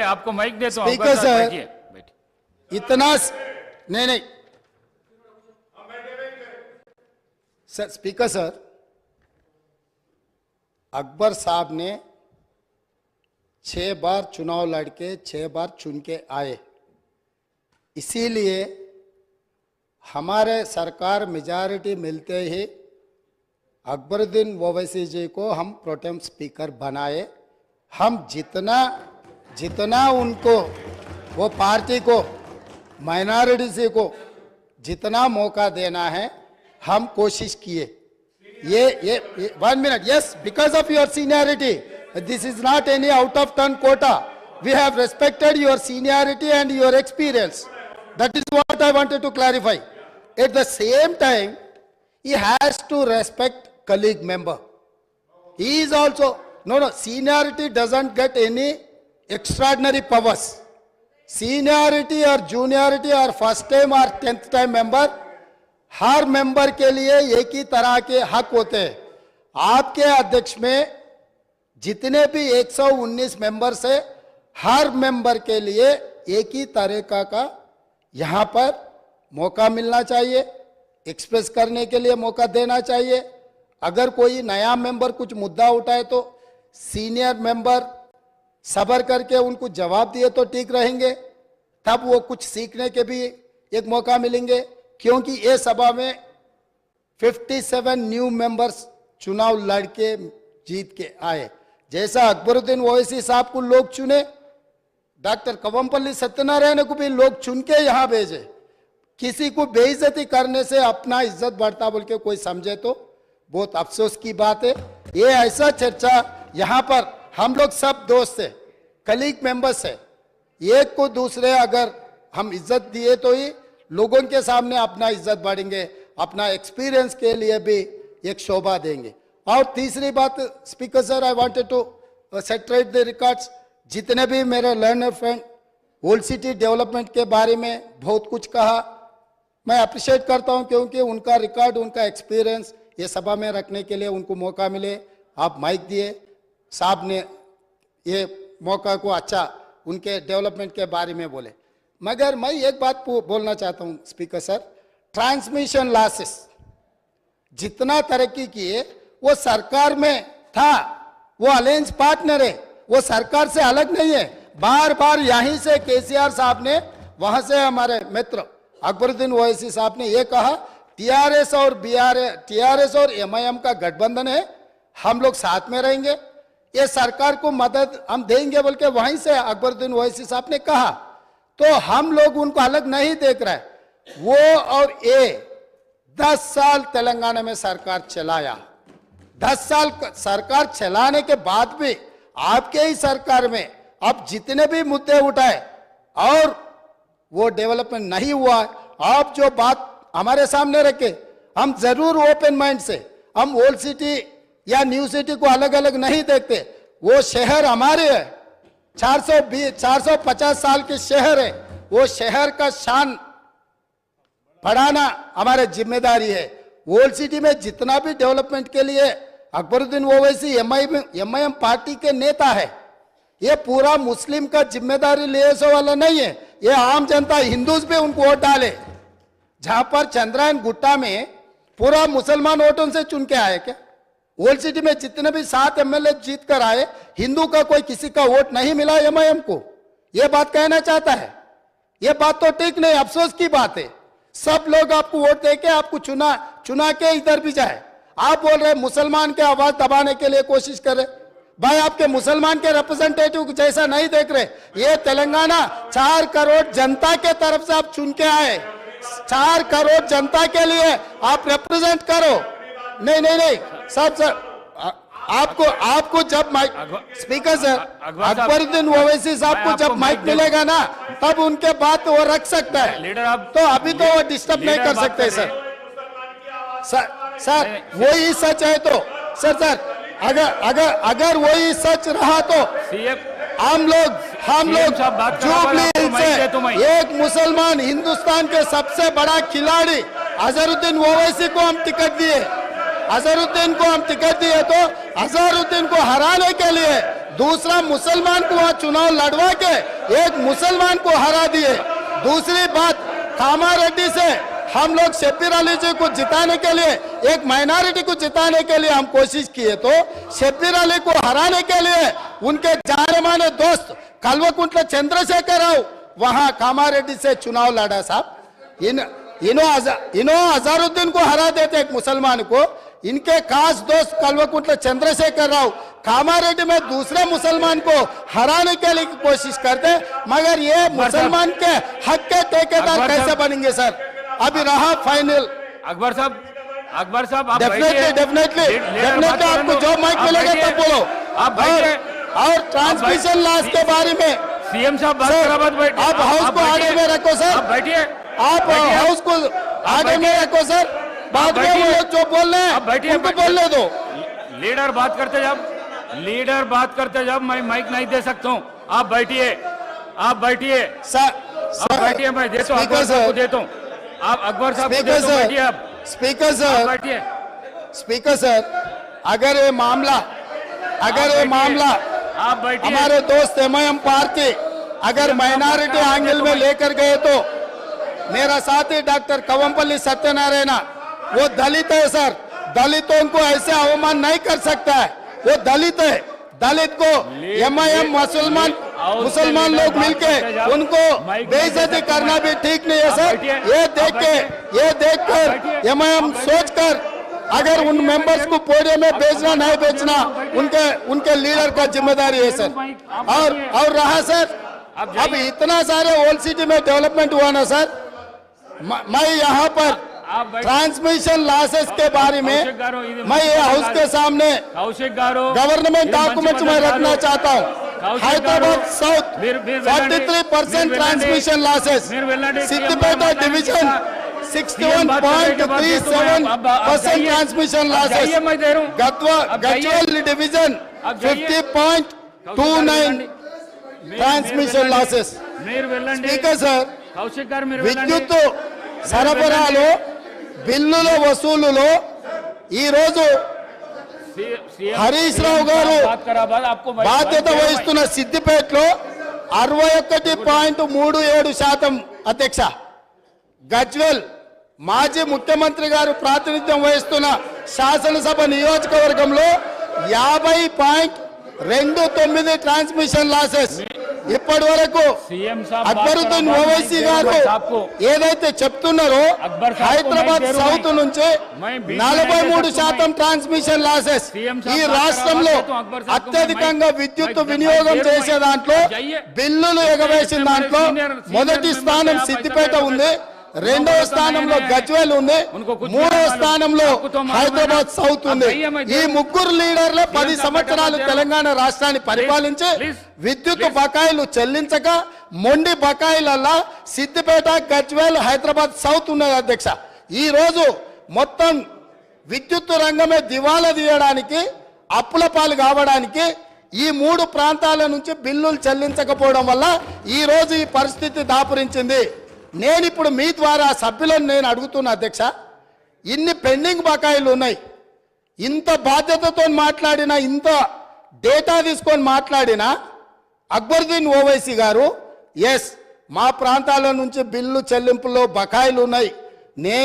आपको माइक देता हूं। स्पीकर सर, बैठिए। इतना नहीं सर, स्पीकर सर, अकबर साहब ने 6 बार चुनाव लड़के 6 बार चुन के आए, इसीलिए हमारे सरकार मेजॉरिटी मिलते ही अकबरुद्दीन ओवैसी जी को हम प्रोटेम स्पीकर बनाए। हम जितना उनको, वो पार्टी को, माइनॉरिटी को जितना मौका देना है हम कोशिश किए। ये 1 minute, yes, because of your seniority, this is not any out of turn quota, we have respected your seniority and your experience, that is what I wanted to clarify. At the same time, he has to respect colleague member. He is also, no, seniority doesn't get any extraordinary powers. Seniority or juniority or first time or 10th time member, her member के लिए एक ही तरह के हक होते हैं। आपके अध्यक्ष में जितने भी 119 मेंबर्स है, हर मेंबर के लिए एक ही तरीका का यहाँ पर मौका मिलना चाहिए, एक्सप्रेस करने के लिए मौका देना चाहिए। अगर कोई नया मेंबर कुछ मुद्दा उठाए तो सीनियर मेंबर सब्र करके उनको जवाब दिए तो ठीक रहेंगे, तब वो कुछ सीखने के भी एक मौका मिलेंगे। क्योंकि ये सभा में 57 न्यू मेंबर्स चुनाव लड़के जीत के आए। जैसा अकबरुद्दीन ओवैसी साहब को लोग चुने, डॉक्टर कवंपल्ली सत्यनारायण को भी लोग चुन के यहाँ भेजे। किसी को बेइज्जती करने से अपना इज्जत बढ़ता बोल के कोई समझे तो बहुत अफसोस की बात है। ये ऐसा चर्चा यहाँ पर हम लोग सब दोस्त है, कलीग मेंबर्स है, एक को दूसरे अगर हम इज्जत दिए तो ही लोगों के सामने अपना इज्जत बढ़ेंगे, अपना एक्सपीरियंस के लिए भी एक शोभा देंगे। और तीसरी बात, speaker sir, I wanted to reiterate the records. जितने भी मेरे learned friend old city development के बारे में बहुत कुछ कहा, मैं अप्रिशिएट करता हूं, क्योंकि उनका रिकॉर्ड, उनका एक्सपीरियंस ये सभा में रखने के लिए उनको मौका मिले। आप माइक दिए, साहब ने ये मौका को अच्छा उनके डेवलपमेंट के बारे में बोले। मगर मैं एक बात बोलना चाहता हूं स्पीकर सर, ट्रांसमिशन लॉसेस जितना तरक्की किए वो सरकार में था, वो अलायंस पार्टनर है, वो सरकार से अलग नहीं है। बार बार यहीं से केसीआर साहब ने, वहां से हमारे मित्र अकबरुद्दीन ओवैसी साहब ने ये कहा, टीआरएस और एमआईएम का गठबंधन है, हम लोग साथ में रहेंगे, ये सरकार को मदद हम देंगे बोल के वहीं से अकबरुद्दीन ओवैसी साहब ने कहा। तो हम लोग उनको अलग नहीं देख रहे। वो और ये 10 साल तेलंगाना में सरकार चलाया, 10 साल सरकार चलाने के बाद भी आपके ही सरकार में अब जितने भी मुद्दे उठाए और वो डेवलपमेंट नहीं हुआ। आप जो बात हमारे सामने रखे, हम जरूर ओपन माइंड से, हम ओल्ड सिटी या न्यू सिटी को अलग अलग नहीं देखते। वो शहर हमारे है, 450 साल के शहर है, वो शहर का शान बढ़ाना हमारी जिम्मेदारी है। ओल्ड सिटी में जितना भी डेवलपमेंट के लिए अकबरुद्दीन ओवैसी एमआईएम पार्टी के नेता है, ये पूरा मुस्लिम का जिम्मेदारी ले वाला नहीं है, ये आम जनता हिंदूज भी उनको वोट डाले। जहां पर चंद्रायन गुट्टा में पूरा मुसलमान वोटों से चुन के आए क्या? ओल्ड सिटी में जितने भी 7 एमएलए जीत कर आए, हिंदू का कोई किसी का वोट नहीं मिला एमआईएम को, ये बात कहना चाहता है। ये बात तो ठीक नहीं, अफसोस की बात है। सब लोग आपको वोट देके आपको चुना के इधर भी जाए। आप बोल रहे मुसलमान के आवाज दबाने के लिए कोशिश कर रहे, भाई आपके मुसलमान के रिप्रेजेंटेटिव जैसा नहीं देख रहे। ये तेलंगाना 4 करोड़ जनता के तरफ से आप चुन के आए, 4 करोड़ जनता के लिए आप रिप्रेजेंट करो। नहीं सर, आपको जब mike, speaker sir, Akbaruddin Owaisi साहब को जब माइक मिलेगा ना, तब उनके बात वो रख सकता है। लीडर आप तो अभी तो वो डिस्टर्ब नहीं कर सकते सर वही सच है तो सर अगर वही सच रहा तो हम लोग जुबली हिल्स से एक मुसलमान हिंदुस्तान के सबसे बड़ा खिलाड़ी अजहरुद्दीन ओवैसी को हम टिकट दिए, अजहरुद्दीन को हम टिकट दिए, तो अजहरुद्दीन को हराने के लिए दूसरा मुसलमान को वहां चुनाव लड़वा के एक मुसलमान को हरा दिए। दूसरी बात, कामारेड्डी से हम लोग शब्बीर अली जी को जिताने के लिए, एक माइनॉरिटी को जिताने के लिए हम कोशिश किए, तो शब्बीर अली को हराने के लिए उनके जाने माने दोस्त कल्वकुंट्ला चंद्रशेखर राव वहां कामारेड्डी से चुनाव लड़ा साहब। इनो अजहरुद्दीन को हरा देते एक मुसलमान को, इनके खास दोस्त कल्वकुंट्ला चंद्रशेखर राव कामारेड्डी में दूसरे मुसलमान को हराने के लिए कोशिश करते, मगर ये मुसलमान के हक के ठेकेदार कैसे बनेंगे सर? अभी रहा फाइनल। अकबर साहब आप डेफिनेटली आपको जॉब माइक मिलेगा तब बोलो। आप और ट्रांसमिशन लॉस के बारे में सीएम साहब बात करा, आप हाउस को आगे में रखो सर, बैठिए, आप हाउस को आगे में रखो सर, बाद में वो लोग जो बोल रहे हैं उनको बोलने दो। लीडर बात करते जब मैं माइक नहीं दे सकता हूँ। आप बैठिए सर बैठिए, मैं देता हूँ, अकबर साहब को देता हूँ। आप अकबर साहब को देता हूँ, बैठिए आप। बैठिए स्पीकर सर, अगर ये मामला आप बैठिए। हमारे दोस्त एमआईएम पार्टी अगर माइनॉरिटी एंगल में लेकर गए, तो मेरा साथी डॉक्टर कवंपल्ली सत्यनारायण वो दलित है सर, दलितों को ऐसे अवमान नहीं कर सकता है, वो दलित है। दलित को एमआईएम मुसलमान लोग मिलके उनको बेइज्जती करना भी ठीक नहीं है सर। ये देख कर एमआईएम सोचकर अगर उन मेंबर्स को पोडियम में भेजना नहीं भेजना उनके लीडर का जिम्मेदारी है सर। और रहा सर, अब इतना सारे ओल्ड सिटी में डेवलपमेंट हुआ ना सर, मैं यहाँ पर ट्रांसमिशन लॉसेस के बारे में मैं ये हाउस के सामने गवर्नमेंट डॉक्यूमेंट्स में रखना चाहता हूँ। Hyderabad south 43% transmission losses, Siddipet division 61.37% transmission losses, Gadwal division 50.29 transmission losses. Speaker sir, విద్యుత్ సరఫరాలో బిల్లుల వసూలులో ఈ రోజు హరీష్ రావు గారు బాధ్యత వహిస్తున్న సిద్దిపేటలో 61.37% అధ్యక్ష, గజ్వెల్ మాజీ ముఖ్యమంత్రి గారు ప్రాతినిధ్యం వహిస్తున్న శాసనసభ నియోజకవర్గంలో 50.29 ట్రాన్స్మిషన్ లాసెస్ ఇప్పటి వరకు అక్బరుద్దీన్ ఓవైసీ గారు ఏదైతే చెప్తున్నారో హైదరాబాద్ సౌత్ నుంచి 43% ట్రాన్స్మిషన్ లాసెస్, ఈ రాష్ట్రంలో అత్యధికంగా విద్యుత్ వినియోగం చేసే దాంట్లో బిల్లులు ఎగవేసిన దాంట్లో మొదటి స్థానం సిద్దిపేట ఉంది, రెండవ స్థానంలో గజ్వేల్ ఉంది, మూడవ స్థానంలో హైదరాబాద్ సౌత్ ఉంది। ఈ ముగ్గురు లీడర్లే 10 సంవత్సరాలు తెలంగాణ రాష్ట్రాన్ని పరిపాలించి విద్యుత్ బకాయిలు చెల్లించక మొండి బకాయిలల్లా సిద్దిపేట, గజ్వేల్, హైదరాబాద్ సౌత్ ఉన్నది అధ్యక్ష। ఈ రోజు మొత్తం విద్యుత్ రంగమే దివాలా తీయడానికి, అప్పుల పాలు కావడానికి ఈ 3 ప్రాంతాల నుంచి బిల్లులు చెల్లించకపోవడం వల్ల ఈ రోజు ఈ పరిస్థితి దాపురించింది। నేను ఇప్పుడు మీ ద్వారా సభ్యులను నేను అడుగుతున్నా అధ్యక్ష, ఇన్ని పెండింగ్ బకాయిలు ఉన్నాయి, ఇంత బాధ్యతతో మాట్లాడినా, ఇంత డేటా తీసుకొని మాట్లాడినా అక్బరుద్దీన్ ఓవైసీ గారు ఎస్ మా ప్రాంతాల నుంచి బిల్లు చెల్లింపులో బకాయిలు ఉన్నాయి, నేను